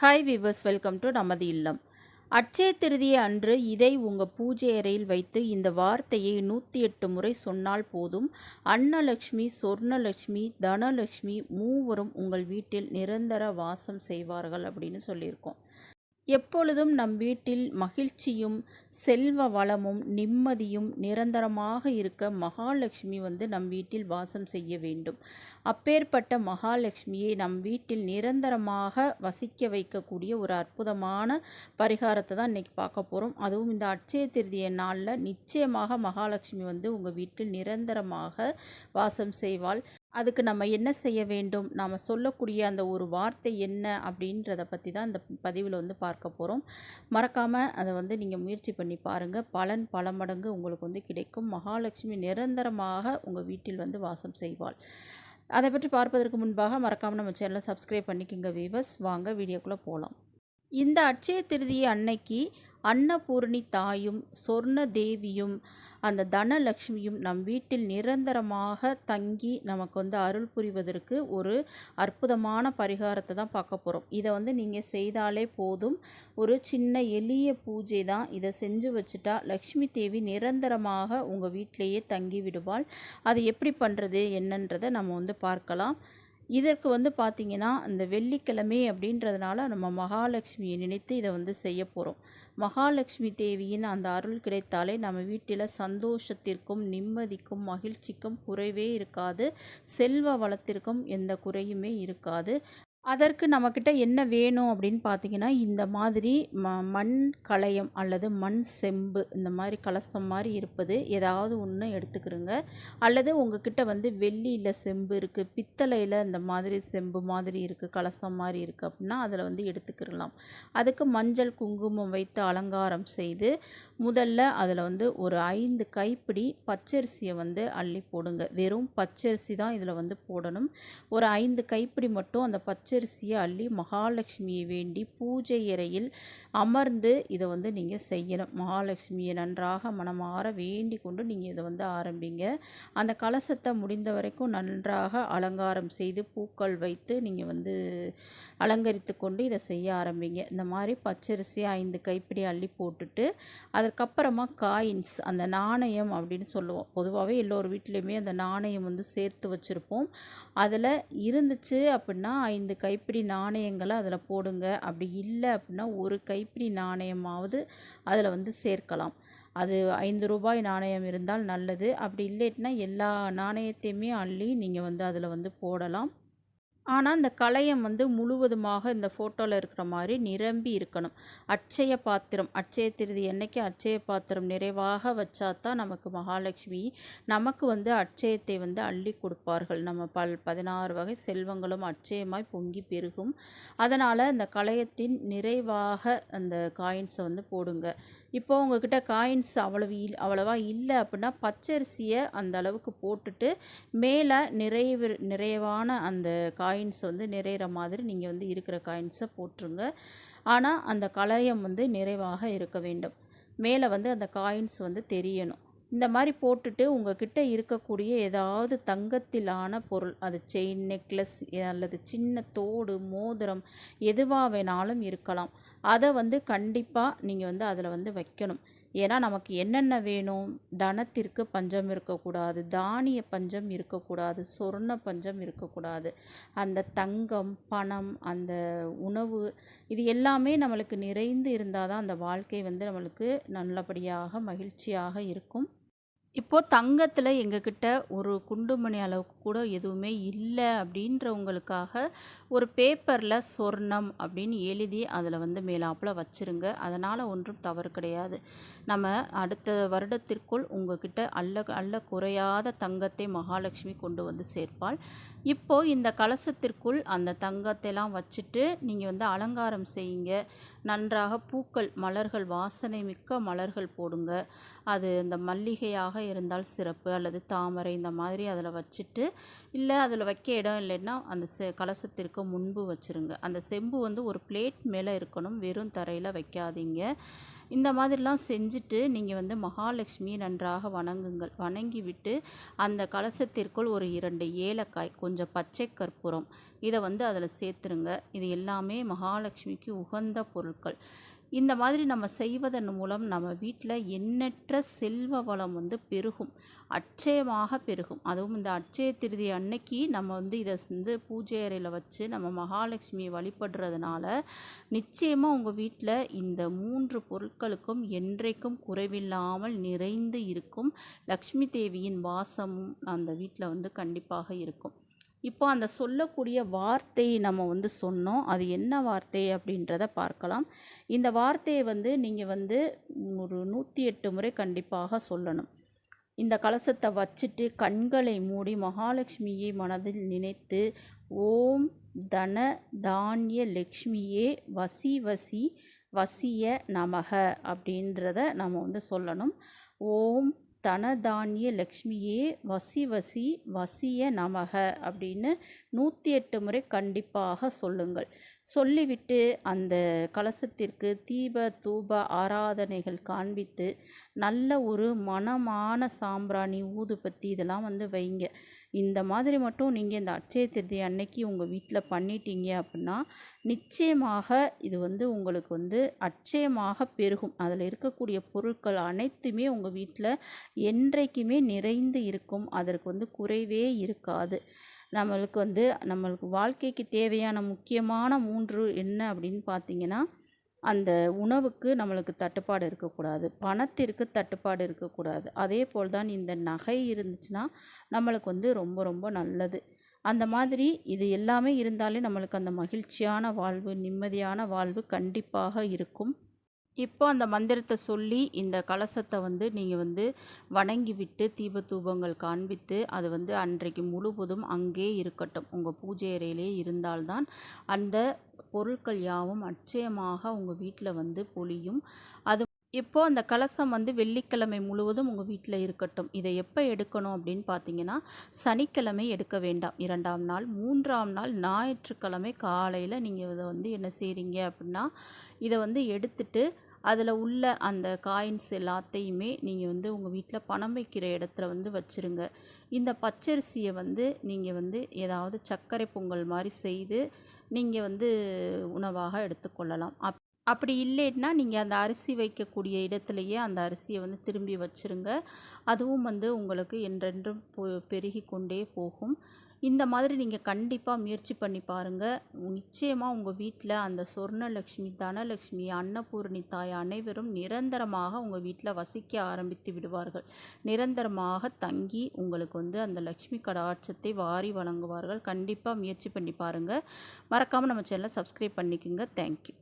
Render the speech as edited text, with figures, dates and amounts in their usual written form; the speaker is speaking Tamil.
ஹாய் விவர்ஸ், வெல்கம் டு நமது இல்லம். அட்சய திருதியை அன்று இதை உங்கள் பூஜை அறையில் வைத்து இந்த வார்த்தையை 108 முறை சொன்னால் போதும். அன்னலக்ஷ்மி, சொர்ணலக்ஷ்மி, தனலக்ஷ்மி மூவரும் உங்கள் வீட்டில் நிரந்தர வாசம் செய்வார்கள் அப்படின்னு சொல்லியிருக்கோம். எப்பொழுதும் நம் வீட்டில் மகிழ்ச்சியும் செல்வ வளமும் நிம்மதியும் நிரந்தரமாக இருக்க மகாலட்சுமி நம் வீட்டில் வாசம் செய்ய வேண்டும். அப்பேற்பட்ட மகாலட்சுமியை நம் வீட்டில் நிரந்தரமாக வசிக்க வைக்கக்கூடிய ஒரு அற்புதமான பரிகாரத்தை தான் இன்றைக்கி பார்க்க போகிறோம். அதுவும் இந்த அட்சய திருதிய நாளில் நிச்சயமாக மகாலட்சுமி உங்கள் வீட்டில் நிரந்தரமாக வாசம் செய்வாள். அதுக்கு நம்ம என்ன செய்ய வேண்டும், நாம் சொல்லக்கூடிய அந்த ஒரு வார்த்தை என்ன அப்படின்றத பற்றி தான் இந்த பதிவில் பார்க்க போகிறோம். மறக்காமல் அதை நீங்கள் முயற்சி பண்ணி பாருங்கள். பலன் பல மடங்கு உங்களுக்கு கிடைக்கும். மகாலட்சுமி நிரந்தரமாக உங்கள் வீட்டில் வாசம் செய்வாள். அதை பற்றி பார்ப்பதற்கு முன்பாக மறக்காமல் நம்ம சேனலை சப்ஸ்கிரைப் பண்ணிக்கோங்க வீவர்ஸ். வாங்க வீடியோக்குள்ளே போகலாம். இந்த அட்சய திருதியை அன்னைக்கு அன்னபூரணி தாயும் சொர்ண தேவியும் அந்த தனலக்ஷ்மியும் நம் வீட்டில் நிரந்தரமாக தங்கி நமக்கு அருள் புரிவதற்கு ஒரு அற்புதமான பரிகாரத்தை தான் பார்க்க போகிறோம். இதை நீங்கள் செய்தாலே போதும். ஒரு சின்ன எளிய பூஜை தான். இதை செஞ்சு வச்சுட்டா லக்ஷ்மி தேவி நிரந்தரமாக உங்கள் வீட்டிலேயே தங்கி விடுவாள். அது எப்படி பண்ணுறது என்னன்றதை நம்ம பார்க்கலாம். இதற்கு பார்த்திங்கன்னா இந்த வெள்ளிக்கிழமை அப்படின்றதுனால நம்ம மகாலட்சுமியை நினைத்து இதை செய்ய போகிறோம். மகாலட்சுமி தேவியின் அந்த அருள் கிடைத்தாலே நம்ம வீட்டில் சந்தோஷத்திற்கும் நிம்மதிக்கும் மகிழ்ச்சிக்கும் குறைவே இருக்காது. செல்வ வளத்திற்கும் எந்த குறையுமே இருக்காது. அதற்கு நம்மக்கிட்ட என்ன வேணும் அப்படின்னு பார்த்தீங்கன்னா, இந்த மாதிரி மண் கலயம் அல்லது மண் செம்பு இந்த மாதிரி கலசம் மாதிரி இருப்பது ஏதாவது ஒன்று எடுத்துக்கிறோங்க. அல்லது உங்ககிட்ட வெள்ளியில் செம்பு இருக்குது, பித்தளையில் இந்த மாதிரி செம்பு மாதிரி இருக்குது, கலசம் மாதிரி இருக்குது அப்படின்னா அதில் எடுத்துக்கிடலாம். அதுக்கு மஞ்சள் குங்குமம் வைத்து அலங்காரம் செய்து முதல்ல அதில் ஒரு 5 கைப்பிடி பச்சரிசியை அள்ளி போடுங்க. வெறும் பச்சரிசி தான் இதில் போடணும். ஒரு 5 கைப்பிடி மட்டும் அந்த பச்சரிசியை அள்ளி மகாலட்சுமியை வேண்டி பூஜை அறையில் அமர்ந்து இதை நீங்கள் செய்யணும். மகாலட்சுமியை நன்றாக மனமாற வேண்டி கொண்டு நீங்கள் இதை ஆரம்பிங்க. அந்த கலசத்தை முடிந்த வரைக்கும் நன்றாக அலங்காரம் செய்து பூக்கள் வைத்து நீங்கள் அலங்கரித்து கொண்டு இதை செய்ய ஆரம்பிங்க. இந்த மாதிரி பச்சரிசியை 5 கைப்பிடி அள்ளி போட்டுட்டு அதுக்கப்புறமா காயின்ஸ், அந்த நாணயம் அப்படின்னு சொல்லுவோம். பொதுவாகவே எல்லோரு வீட்லேயுமே அந்த நாணயம் சேர்த்து வச்சுருப்போம். அதில் இருந்துச்சு அப்படின்னா 5 கைப்பிடி நாணயங்களை அதில் போடுங்க. அப்படி இல்லை அப்படின்னா ஒரு கைப்பிடி நாணயமாவது அதில் சேர்க்கலாம். அது 5 ரூபாய் நாணயம் இருந்தால் நல்லது. அப்படி இல்லைன்னா எல்லா நாணயத்தையுமே அள்ளி நீங்கள் அதில் போடலாம். ஆனால் இந்த கலயம் முழுவதுமாக இந்த ஃபோட்டோவில் இருக்கிற மாதிரி நிரம்பி இருக்கணும். அட்சய பாத்திரம், அட்சய திருதி அன்னைக்கு அட்சய பாத்திரம் நிறைவாக வச்சா தான் நமக்கு மகாலட்சுமி நமக்கு அட்சயத்தை அள்ளி கொடுப்பார்கள். நம்ம 16 வகை செல்வங்களும் அட்சயமாய் பொங்கி பெருகும். அதனால் இந்த கலயத்தின் நிறைவாக அந்த காயின்ஸை போடுங்க. இப்போது உங்கள்கிட்ட காயின்ஸ் அவ்வளவா இல்லை அப்படின்னா பச்சரிசியை அந்த அளவுக்கு போட்டுட்டு மேலே நிறைவான அந்த காயின்ஸ் நிறையிற மாதிரி நீங்கள் இருக்கிற காயின்ஸை போட்டுருங்க. ஆனால் அந்த கலயம் நிறைவாக இருக்க வேண்டும். மேலே அந்த காயின்ஸ் தெரியணும். இந்த மாதிரி போட்டுட்டு உங்ககிட்ட இருக்கக்கூடிய ஏதாவது தங்கத்திலான பொருள், அது செயின், நெக்லஸ் அல்லது சின்ன தோடு, மோதிரம் எதுவாக வேணாலும் இருக்கலாம். அதை கண்டிப்பாக நீங்கள் அதில் வைக்கணும். ஏன்னா நமக்கு என்னென்ன வேணும், தனத்திற்கு பஞ்சம் இருக்கக்கூடாது, தானிய பஞ்சம் இருக்கக்கூடாது, சொர்ண பஞ்சம் இருக்கக்கூடாது. அந்த தங்கம், பணம், அந்த உணவு இது எல்லாமே நம்மளுக்கு நிறைந்து இருந்தால் தான் அந்த வாழ்க்கை நம்மளுக்கு நல்லபடியாக மகிழ்ச்சியாக இருக்கும். இப்போது தங்கத்தில் எங்ககிட்ட ஒரு குண்டுமணி அளவுக்கு கூட எதுவுமே இல்லை அப்படின்றவங்களுக்காக ஒரு பேப்பரில் சொர்ணம் அப்படின்னு எழுதி அதில் மேலாப்பில் வச்சுருங்க. அதனால் ஒன்றும் தவறு கிடையாது. நம்ம அடுத்த வருடத்திற்குள் உங்ககிட்ட அள்ள குறையாத தங்கத்தை மகாலட்சுமி கொண்டு சேர்ப்பாள். இப்போது இந்த கலசத்திற்குள் அந்த தங்கத்தைலாம் வச்சுட்டு நீங்கள் அலங்காரம் செய்யுங்க. நன்றாக பூக்கள், மலர்கள், வாசனை மிக்க மலர்கள் போடுங்க. அது இந்த மல்லிகையாக இருந்தால் சிறப்பு, அல்லது தாமரை இந்த மாதிரி அதில் வச்சுட்டு, இல்லை அதில் வைக்க இடம் இல்லைன்னா அந்த கலசத்திற்கு முன்பு வச்சுருங்க. அந்த செம்பு ஒரு பிளேட் மேலே இருக்கணும், வெறும் தரையில் வைக்காதீங்க. இந்த மாதிரிலாம் செஞ்சுட்டு நீங்கள் வந்து மகாலட்சுமியை நன்றாக வணங்குங்கள். வணங்கிவிட்டு அந்த கலசத்திற்குள் ஒரு 2 ஏலக்காய், கொஞ்சம் பச்சை கற்பூரம் இதை வந்து அதில் சேர்த்துருங்க. இது எல்லாமே மகாலட்சுமிக்கு உகந்த பொருட்கள். இந்த மாதிரி நம்ம செய்வதன் மூலம் நம்ம வீட்டில் எண்ணற்ற செல்வ வளம் வந்து பெருகும், அட்சயமாக பெருகும். அதுவும் இந்த அட்சய திருதி அன்னைக்கு நம்ம வந்து இதை வந்து பூஜை அறையில் வச்சு நம்ம மகாலட்சுமியை வழிபடுறதுனால நிச்சயமாக உங்கள் வீட்டில் இந்த 3 பொருட்களுக்கும் என்றைக்கும் குறைவில்லாமல் நிறைந்து இருக்கும். லக்ஷ்மி தேவியின் வாசமும் அந்த வீட்டில் வந்து கண்டிப்பாக இருக்கும். இப்போ அந்த சொல்லக்கூடிய வார்த்தை நம்ம வந்து சொன்னோம். அது என்ன வார்த்தை அப்படின்றத பார்க்கலாம். இந்த வார்த்தையை வந்து நீங்கள் வந்து ஒரு 108 முறை கண்டிப்பாக சொல்லணும். இந்த கலசத்தை வச்சுட்டு கண்களை மூடி மகாலட்சுமியை மனதில் நினைத்து, ஓம் தன தானிய லக்ஷ்மியே வசி வசி வசிய நமக அப்படின்றத நம்ம வந்து சொல்லணும். ஓம் தனதானிய லக்ஷ்மியே வசி வசி வசிய நமக அப்படின்னு 108 முறை கண்டிப்பாக சொல்லுங்கள். சொல்லிவிட்டு அந்த கலசத்திற்கு தீப தூப ஆராதனைகள் காண்பித்து நல்ல ஒரு மணமான சாம்பிராணி, ஊதுபத்தி இதெல்லாம் வந்து வைங்க. இந்த மாதிரி மட்டும் நீங்கள் இந்த அட்சய திருதி அன்னைக்கு உங்கள் வீட்டில் பண்ணிட்டீங்க அப்படின்னா நிச்சயமாக இது வந்து உங்களுக்கு வந்து அட்சயமாக பெருகும். அதில் இருக்கக்கூடிய பொருட்கள் அனைத்துமே உங்கள் வீட்டில் என்றைக்குமே நிறைந்து இருக்கும். அதற்கு வந்து குறைவே இருக்காது. நம்மளுக்கு வாழ்க்கைக்கு தேவையான முக்கியமான 3 என்ன அப்படின்னு பார்த்தீங்கன்னா, அந்த உணவுக்கு நம்மளுக்கு தட்டுப்பாடு இருக்கக்கூடாது, பணத்திற்கு தட்டுப்பாடு இருக்கக்கூடாது. அதே போல் தான் இந்த நகை இருந்துச்சுன்னா நம்மளுக்கு வந்து ரொம்ப ரொம்ப நல்லது. அந்த மாதிரி இது எல்லாமே இருந்தாலே நம்மளுக்கு அந்த மகிழ்ச்சியான வாழ்வு, நிம்மதியான வாழ்வு கண்டிப்பாக இருக்கும். இப்போ அந்த மந்திரத்தை சொல்லி இந்த கலசத்தை வந்து நீங்கள் வந்து வணங்கி விட்டு தீப தூபங்கள் காண்பித்து அது வந்து அன்றைக்கு முழுவதும் அங்கே இருக்கட்டும். உங்கள் பூஜை அறையிலே இருந்தால்தான் அந்த பொருட்கள் யாவும் அட்சயமாக உங்கள் வீட்டில் வந்து பொழியும். அது இப்போது அந்த கலசம் வந்து வெள்ளிக்கிழமை முழுவதும் உங்கள் வீட்டில் இருக்கட்டும். இதை எப்போ எடுக்கணும் அப்படின்னு பார்த்தீங்கன்னா, சனிக்கிழமை எடுக்க வேண்டாம். 2ஆம் நாள், 3ஆம் நாள் ஞாயிற்றுக்கிழமை காலையில் நீங்கள் இதை வந்து என்ன செய்கிறீங்க அப்படின்னா, இதை வந்து எடுத்துட்டு அதில் உள்ள அந்த காயின்ஸ் எல்லாத்தையுமே நீங்கள் வந்து உங்கள் வீட்டில் பணம் வைக்கிற இடத்துல வந்து வச்சுருங்க. இந்த பச்சரிசியை வந்து நீங்கள் வந்து ஏதாவது சர்க்கரை பொங்கல் மாதிரி செய்து நீங்கள் வந்து உணவாக எடுத்துக்கொள்ளலாம். அப்படி இல்லைன்னா நீங்கள் அந்த அரிசி வைக்கக்கூடிய இடத்துலையே அந்த அரிசியை வந்து திரும்பி வச்சுருங்க. அதுவும் வந்து உங்களுக்கு என்றென்றும் பெருகி கொண்டே போகும். இந்த மாதிரி நீங்கள் கண்டிப்பாக முயற்சி பண்ணி பாருங்கள். நிச்சயமாக உங்கள் வீட்டில் அந்த சொர்ணலக்ஷ்மி, தனலக்ஷ்மி, அன்னபூரணி தாய் அனைவரும் நிரந்தரமாக உங்கள் வீட்டில் வசிக்க ஆரம்பித்து விடுவார்கள். நிரந்தரமாக தங்கி உங்களுக்கு வந்து அந்த லக்ஷ்மி கடாட்சத்தை வாரி வழங்குவார்கள். கண்டிப்பாக முயற்சி பண்ணி பாருங்கள். மறக்காமல் நம்ம சேனலை சப்ஸ்கிரைப் பண்ணிக்கோங்க. தேங்க்யூ.